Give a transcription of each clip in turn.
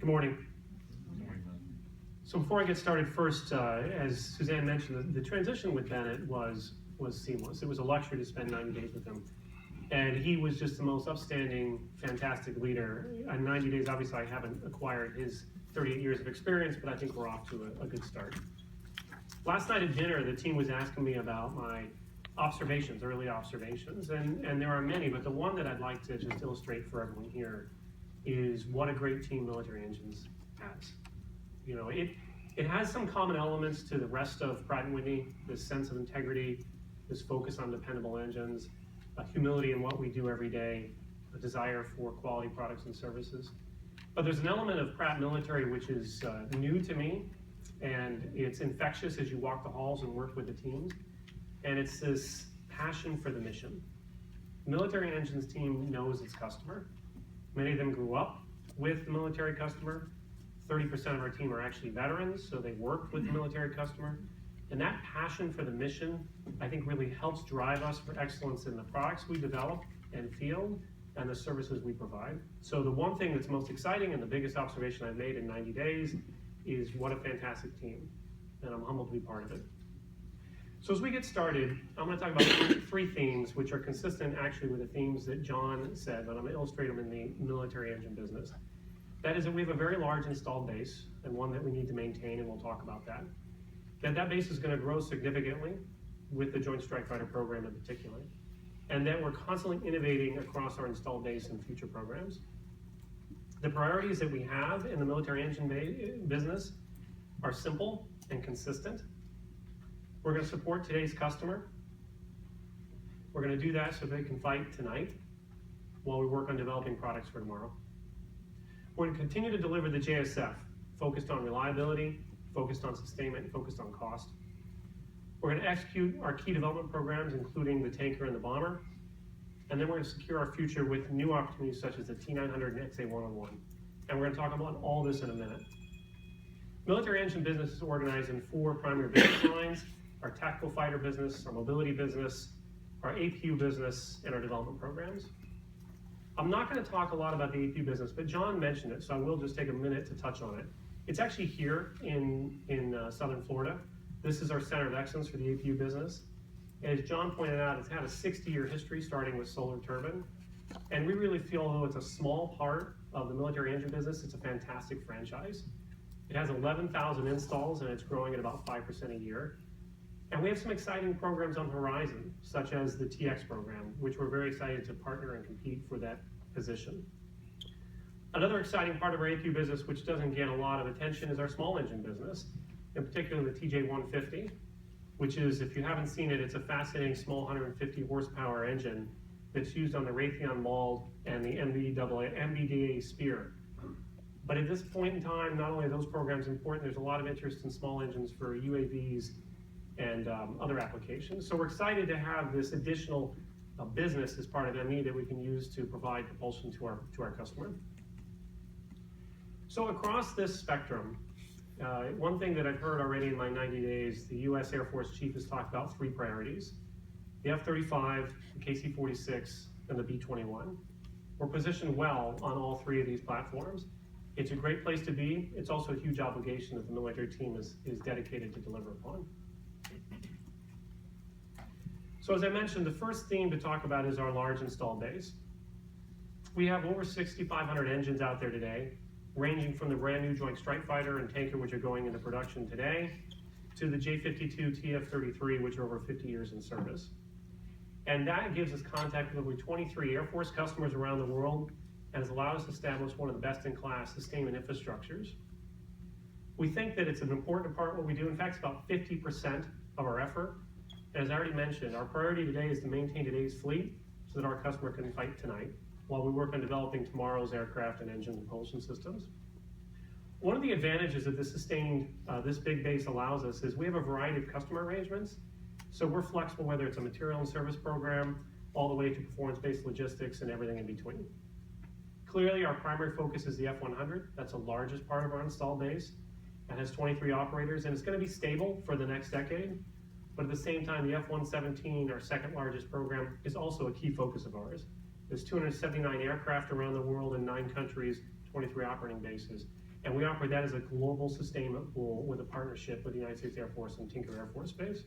Good morning. So before I get started, first, as Suzanne mentioned, the transition with Bennett was seamless. It was a luxury to spend 90 days with him. And he was just the most upstanding, fantastic leader. In 90 days, obviously, I haven't acquired his 38 years of experience, but I think we're off to a good start. Last night at dinner, the team was asking me about my observations, early observations, and there are many, but the one that I'd like to just illustrate for everyone here is what a great team Military Engines has. You know, it has some common elements to the rest of Pratt & Whitney, this sense of integrity, this focus on dependable engines, humility in what we do every day, a desire for quality products and services. But there's an element of Pratt Military which is new to me, and it's infectious as you walk the halls and work with the teams, and it's this passion for the mission. The Military Engines team knows its customer. Many of them grew up with the military customer. 30% of our team are actually veterans, so they work with the military customer. And that passion for the mission, I think, really helps drive us for excellence in the products we develop and field and the services we provide. So the one thing that's most exciting and the biggest observation I've made in 90 days is what a fantastic team, and I'm humbled to be part of it. So as we get started, I'm going to talk about three themes which are consistent actually with the themes that John said, but I'm going to illustrate them in the military engine business. That is that we have a very large installed base and one that we need to maintain, and we'll talk about that. That base is going to grow significantly with the Joint Strike Fighter program in particular, and that we're constantly innovating across our installed base and future programs. The priorities that we have in the military engine business are simple and consistent. We're going to support today's customer. We're going to do that so they can fight tonight while we work on developing products for tomorrow. We're going to continue to deliver the JSF, focused on reliability, focused on sustainment, focused on cost. We're going to execute our key development programs, including the tanker and the bomber. And then we're going to secure our future with new opportunities such as the T900 and XA101. And we're going to talk about all this in a minute. Military engine business is organized in four primary business lines: our tactical fighter business, our mobility business, our APU business, and our development programs. I'm not going to talk a lot about the APU business, but John mentioned it, so I will just take a minute to touch on it. It's actually here in Southern Florida. This is our center of excellence for the APU business. As John pointed out, it's had a 60-year history starting with Solar Turbine, and we really feel, though it's a small part of the military engine business, it's a fantastic franchise. It has 11,000 installs, and it's growing at about 5% a year. And we have some exciting programs on the horizon, such as the TX program, which we're very excited to partner and compete for that position. Another exciting part of our APU business, which doesn't get a lot of attention, is our small engine business, in particular the TJ150, which is, if you haven't seen it, it's a fascinating small 150 horsepower engine that's used on the Raytheon Mauled and the MBDA Spear. But at this point in time, not only are those programs important, there's a lot of interest in small engines for UAVs and other applications. So we're excited to have this additional business as part of ME that we can use to provide propulsion to our customer. So across this spectrum, one thing that I've heard already in my 90 days, the U.S. Air Force Chief has talked about three priorities: the F-35, the KC-46, and the B-21. We're positioned well on all three of these platforms. It's a great place to be. It's also a huge obligation that the military team is dedicated to deliver upon. So as I mentioned, the first theme to talk about is our large installed base. We have over 6,500 engines out there today, ranging from the brand new Joint Strike Fighter and tanker, which are going into production today, to the J-52 TF-33, which are over 50 years in service. And that gives us contact with over 23 Air Force customers around the world, and has allowed us to establish one of the best-in-class sustainment infrastructures. We think that it's an important part of what we do. In fact, it's about 50% of our effort. As I already mentioned, our priority today is to maintain today's fleet so that our customer can fight tonight while we work on developing tomorrow's aircraft and engine propulsion systems. One of the advantages that this big base allows us is we have a variety of customer arrangements. So we're flexible, whether it's a material and service program, all the way to performance-based logistics and everything in between. Clearly, our primary focus is the F-100. That's the largest part of our installed base. It has 23 operators, and it's going to be stable for the next decade. But at the same time, the F-117, our second largest program, is also a key focus of ours. There's 279 aircraft around the world in 9 countries, 23 operating bases. And we operate that as a global sustainment pool with a partnership with the United States Air Force and Tinker Air Force Base.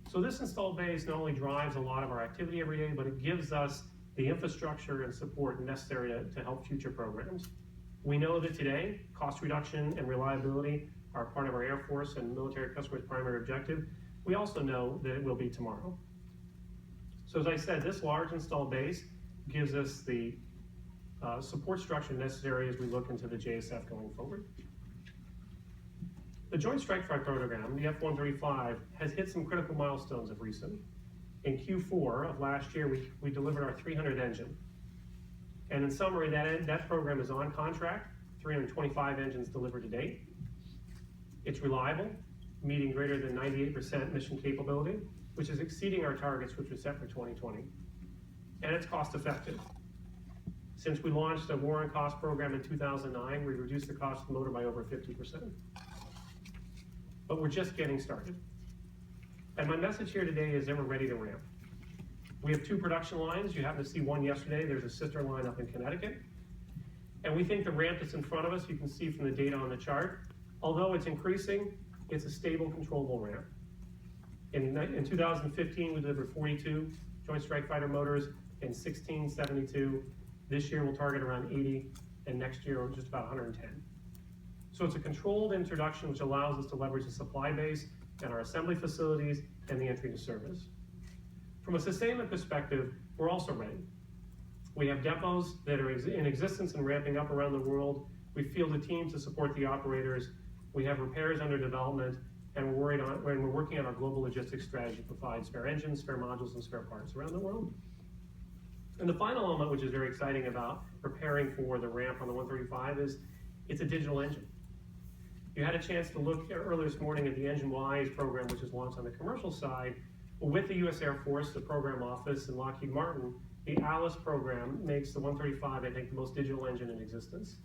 So this installed base not only drives a lot of our activity every day, but it gives us the infrastructure and support necessary to help future programs. We know that today, cost reduction and reliability are part of our Air Force and military customers' primary objective. We also know that it will be tomorrow. So as I said, this large installed base gives us the support structure necessary as we look into the JSF going forward. The Joint Strike Fighter program, the F-135, has hit some critical milestones of recent. In Q4 of last year, we delivered our 300th engine. And in summary, that program is on contract, 325 engines delivered to date. It's reliable, meeting greater than 98% mission capability, which is exceeding our targets which were set for 2020. And it's cost effective. Since we launched a War on Cost program in 2009, we reduced the cost of the motor by over 50%. But we're just getting started. And my message here today is that we're ready to ramp. We have 2 production lines. You happened to see one yesterday. There's a sister line up in Connecticut. And we think the ramp that's in front of us, you can see from the data on the chart, although it's increasing, it's a stable, controllable ramp. In 2015, we delivered 42 Joint Strike Fighter motors and 1672. This year we'll target around 80, and next year just about 110. So it's a controlled introduction which allows us to leverage the supply base and our assembly facilities and the entry to service. From a sustainment perspective, we're also ready. We have depots that are in existence and ramping up around the world. We fielded teams to support the operators. We have repairs under development, and we're working on our global logistics strategy to provide spare engines, spare modules, and spare parts around the world. And the final element, which is very exciting about preparing for the ramp on the 135, is it's a digital engine. You had a chance to look earlier this morning at the Engine Wise program, which is launched on the commercial side. With the U.S. Air Force, the program office, and Lockheed Martin, the Alice program makes the 135, I think, the most digital engine in existence.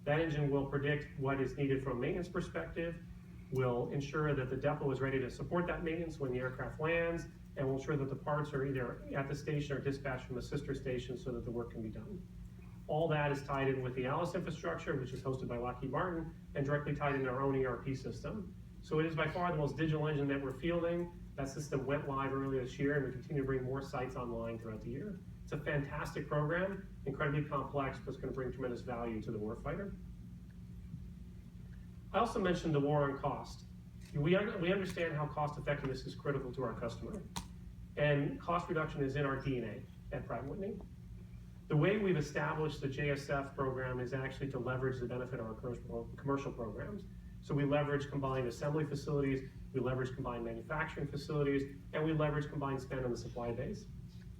That engine will predict what is needed from a maintenance perspective, will ensure that the depot is ready to support that maintenance when the aircraft lands, and will ensure that the parts are either at the station or dispatched from a sister station so that the work can be done. All that is tied in with the Alice infrastructure, which is hosted by Lockheed Martin, and directly tied into our own ERP system. So it is by far the most digital engine that we're fielding. That system went live earlier this year, and we continue to bring more sites online throughout the year. It's a fantastic program, incredibly complex, but it's going to bring tremendous value to the warfighter. I also mentioned the war on cost. We understand how cost effectiveness is critical to our customer, and cost reduction is in our DNA at Pratt & Whitney. The way we've established the JSF program is actually to leverage the benefit of our commercial programs. So we leverage combined assembly facilities, we leverage combined manufacturing facilities, and we leverage combined spend on the supply base.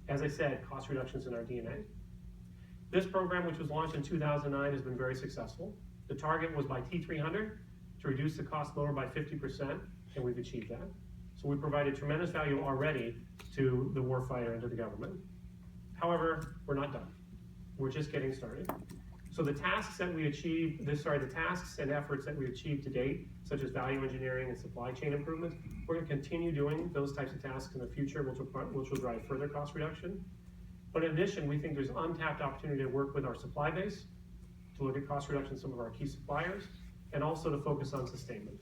As I said, cost reductions in our DNA. This program, which was launched in 2009, has been very successful. The target was by T300 to reduce the cost lower by 50%, and we've achieved that. So we provided tremendous value already to the warfighter and to the government. However, we're not done. We're just getting started. So the tasks that we achieved, the tasks and efforts that we achieved to date, such as value engineering and supply chain improvements, we're going to continue doing those types of tasks in the future, which will drive further cost reduction. But in addition, we think there's untapped opportunity to work with our supply base, to look at cost reduction in some of our key suppliers, and also to focus on sustainment.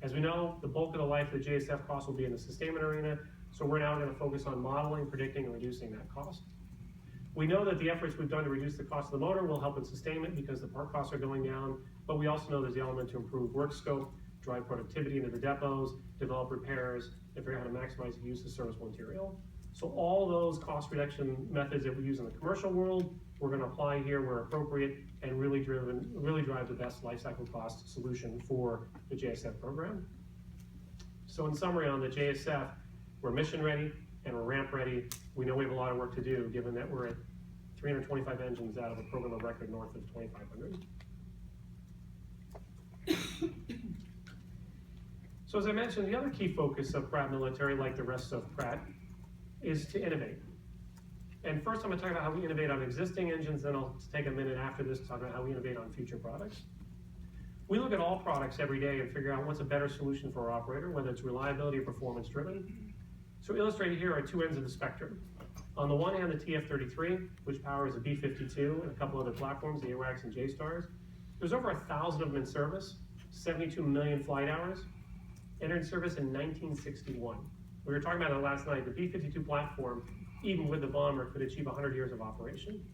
As we know, the bulk of the life of the JSF cost will be in the sustainment arena, so we're now going to focus on modeling, predicting, and reducing that cost. We know that the efforts we've done to reduce the cost of the motor will help in sustainment because the part costs are going down, but we also know there's the element to improve work scope, drive productivity into the depots, develop repairs, and figure out how to maximize the use of serviceable material. So all those cost reduction methods that we use in the commercial world, we're going to apply here where appropriate and really drive the best lifecycle cost solution for the JSF program. So in summary on the JSF, we're mission ready and we're ramp ready. We know we have a lot of work to do given that we're at 325 engines out of a program of record north of 2,500. So as I mentioned, the other key focus of Pratt Military, like the rest of Pratt, is to innovate. And first I'm going to talk about how we innovate on existing engines, then I'll take a minute after this to talk about how we innovate on future products. We look at all products every day and figure out what's a better solution for our operator, whether it's reliability or performance driven. So illustrated here are two ends of the spectrum. On the one hand, the TF-33, which powers a B-52 and a couple other platforms, the AWACS and JSTARS. There's over 1,000 of them in service, 72 million flight hours, entered service in 1961. We were talking about it last night. The B-52 platform, even with the bomber, could achieve 100 years of operation.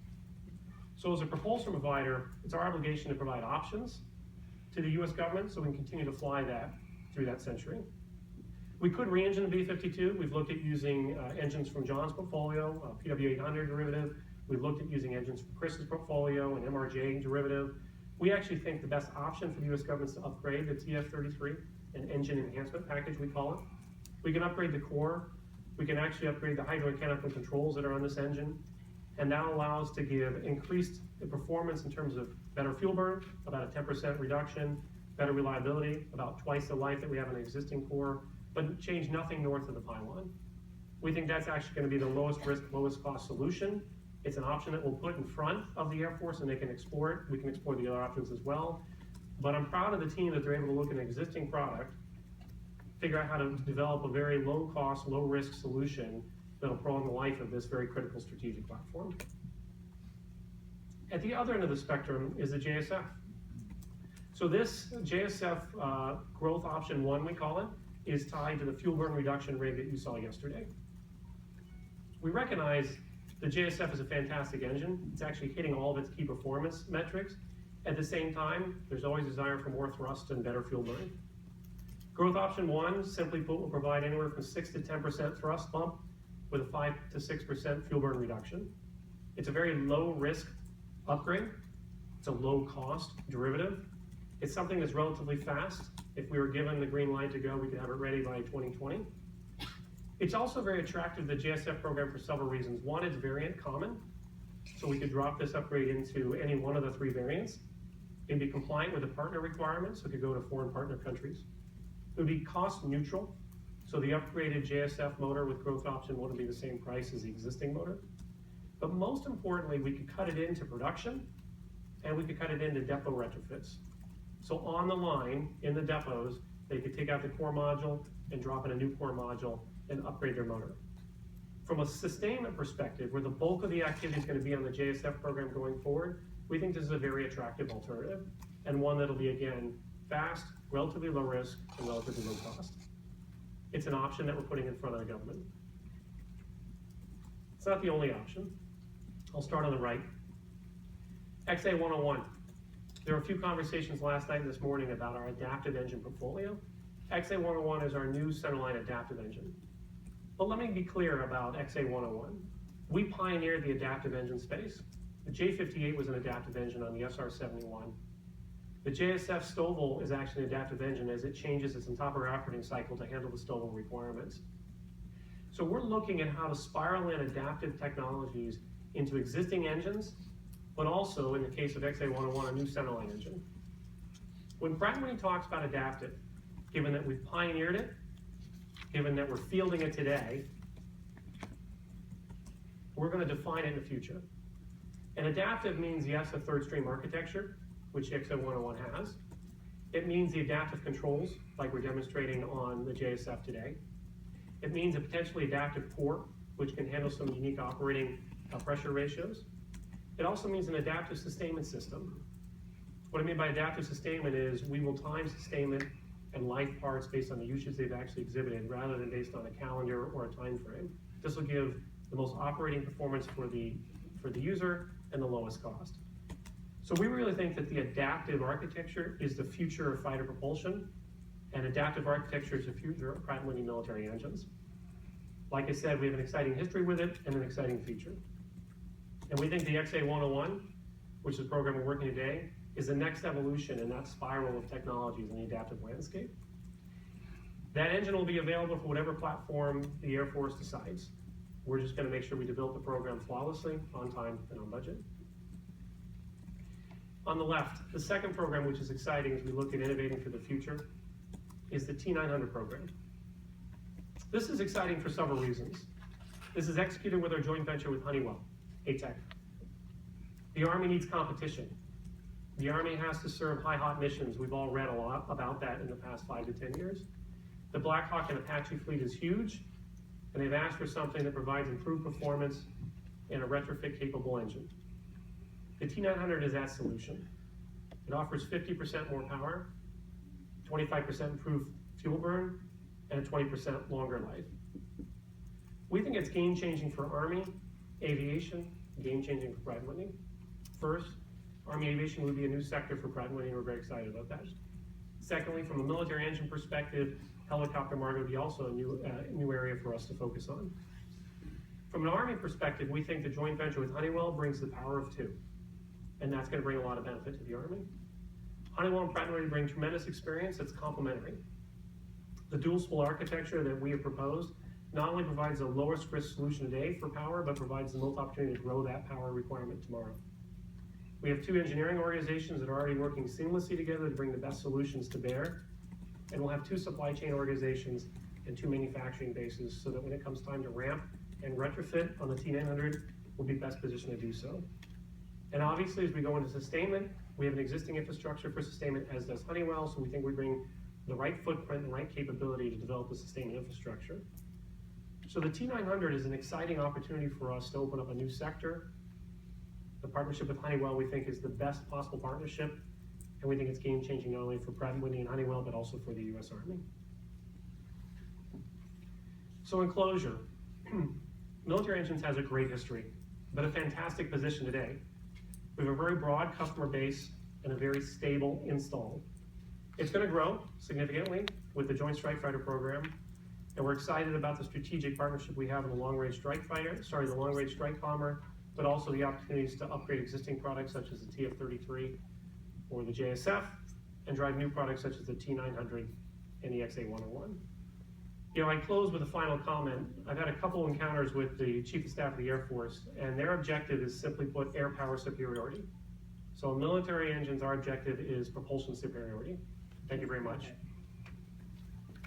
So as a propulsion provider, it's our obligation to provide options to the US government so we can continue to fly that through that century. We could re-engine the B-52. We've looked at using engines from John's portfolio, PW800 derivative. We've looked at using engines from Chris's portfolio, an MRJ derivative. We actually think the best option for the US government is to upgrade the TF-33, an engine enhancement package we call it. We can upgrade the core. We can actually upgrade the hydromechanical controls that are on this engine. And that allows to give increased performance in terms of better fuel burn, about a 10% reduction, better reliability, about twice the life that we have in an existing core, but change nothing north of the pylon. We think that's actually going to be the lowest risk, lowest cost solution. It's an option that we'll put in front of the Air Force and they can explore it. We can explore the other options as well. But I'm proud of the team that they're able to look at an existing product, figure out how to develop a very low cost, low risk solution that'll prolong the life of this very critical strategic platform. At the other end of the spectrum is the JSF. So this JSF growth option 1, we call it, is tied to the fuel burn reduction rig that you saw yesterday. We recognize the JSF is a fantastic engine. It's actually hitting all of its key performance metrics. At the same time, there's always a desire for more thrust and better fuel burn. Growth option 1, simply put, will provide anywhere from 6 to 10% thrust bump with a 5 to 6% fuel burn reduction. It's a very low risk upgrade. It's a low cost derivative. It's something that's relatively fast. If we were given the green light to go, we could have it ready by 2020. It's also very attractive, the JSF program, for several reasons. One, it's variant common, so we could drop this upgrade into any one of the 3 variants. It'd be compliant with the partner requirements, so it could go to foreign partner countries. It would be cost neutral, so the upgraded JSF motor with growth option wouldn't be the same price as the existing motor. But most importantly, we could cut it into production, and we could cut it into depot retrofits. So on the line, in the depots, they could take out the core module and drop in a new core module and upgrade their motor. From a sustainment perspective, where the bulk of the activity is going to be on the JSF program going forward, we think this is a very attractive alternative, and one that'll be, again, fast, relatively low risk, and relatively low cost. It's an option that we're putting in front of the government. It's not the only option. I'll start on the right. XA101. There were a few conversations last night and this morning about our adaptive engine portfolio. XA101 is our new centerline adaptive engine. But let me be clear about XA101. We pioneered the adaptive engine space. The J58 was an adaptive engine on the SR-71. The JSF Stovall is actually an adaptive engine as it changes its entire operating cycle to handle the Stovall requirements. So we're looking at how to spiral in adaptive technologies into existing engines, but also, in the case of XA101, a new centerline engine. When Pratt Whitney talks about adaptive, given that we've pioneered it, given that we're fielding it today, we're going to define it in the future. And adaptive means, yes, a third stream architecture, which XA101 has. It means the adaptive controls, like we're demonstrating on the JSF today. It means a potentially adaptive core, which can handle some unique operating pressure ratios. It also means an adaptive sustainment system. What I mean by adaptive sustainment is we will time sustainment and life parts based on the usage they've actually exhibited rather than based on a calendar or a time frame. This will give the most operating performance for the user and the lowest cost. So we really think that the adaptive architecture is the future of fighter propulsion, and adaptive architecture is the future of Pratt & Whitney military engines. Like I said, we have an exciting history with it and an exciting future. And we think the XA101, which is the program we're working today, is the next evolution in that spiral of technologies in the adaptive landscape. That engine will be available for whatever platform the Air Force decides. We're just going to make sure we develop the program flawlessly, on time, and on budget. On the left, the second program, which is exciting as we look at innovating for the future, is the T900 program. This is exciting for several reasons. This is executed with our joint venture with Honeywell, ATEC. The Army needs competition. The Army has to serve high hot missions. We've all read a lot about that in the past 5 to 10 years. The Black Hawk and Apache fleet is huge, and they've asked for something that provides improved performance in a retrofit capable engine. The T900 is that solution. It offers 50% more power, 25% improved fuel burn, and a 20% longer life. We think it's game-changing for Army, aviation, game-changing for Pratt & Whitney. First, Army aviation would be a new sector for Pratt & Whitney, and we're very excited about that. Secondly, from a military engine perspective, helicopter market would be also a new area for us to focus on. From an Army perspective, we think the joint venture with Honeywell brings the power of two, and that's going to bring a lot of benefit to the Army. Honeywell and Pratt & Whitney bring tremendous experience that's complementary. The dual spool architecture that we have proposed not only provides a lowest risk solution today for power, but provides the most opportunity to grow that power requirement tomorrow. We have two engineering organizations that are already working seamlessly together to bring the best solutions to bear, and we'll have two supply chain organizations and two manufacturing bases so that when it comes time to ramp and retrofit on the T900, we'll be best positioned to do so. And obviously, as we go into sustainment, we have an existing infrastructure for sustainment, as does Honeywell, so we think we bring the right footprint and right capability to develop the sustainment infrastructure. So the T900 is an exciting opportunity for us to open up a new sector. The partnership with Honeywell, we think, is the best possible partnership, and we think it's game-changing not only for Pratt & Whitney and Honeywell, but also for the U.S. Army. So in closure, military engines has a great history, but a fantastic position today. We have a very broad customer base and a very stable install. It's going to grow significantly with the Joint Strike Fighter program, and we're excited about the strategic partnership we have in the long-range strike bomber, but also the opportunities to upgrade existing products such as the TF-33 or the JSF, and drive new products such as the T900 and the XA-101. You know, I close with a final comment. I've had a couple encounters with the Chief of Staff of the Air Force, and their objective is, simply put, air power superiority. So in military engines, our objective is propulsion superiority. Thank you very much.